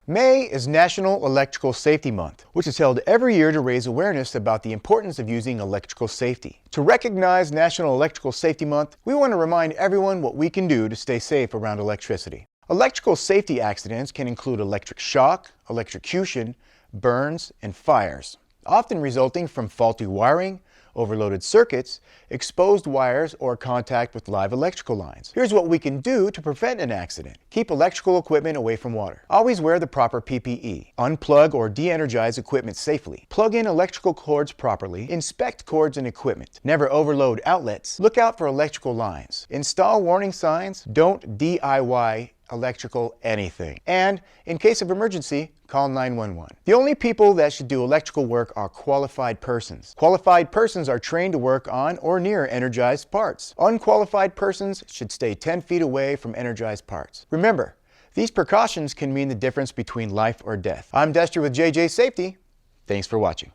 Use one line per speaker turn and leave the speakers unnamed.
May is National Electrical Safety Month, which is held every year to raise awareness about the importance of using electrical safety. To recognize National Electrical Safety Month, we want to remind everyone what we can do to stay safe around electricity. Electrical safety accidents can include electric shock, electrocution, burns, and fires, often resulting from faulty wiring, overloaded circuits, exposed wires, or contact with live electrical lines. Here's what we can do to prevent an accident. Keep electrical equipment away from water. Always wear the proper PPE. Unplug or de-energize equipment safely. Plug in electrical cords properly. Inspect cords and equipment. Never overload outlets. Look out for electrical lines. Install warning signs. Don't DIY electrical anything. And in case of emergency, call 911. The only people that should do electrical work are qualified persons. Qualified persons are trained to work on or near energized parts. Unqualified persons should stay 10 feet away from energized parts. Remember, these precautions can mean the difference between life or death. I'm Dexter with JJ Safety. Thanks for watching.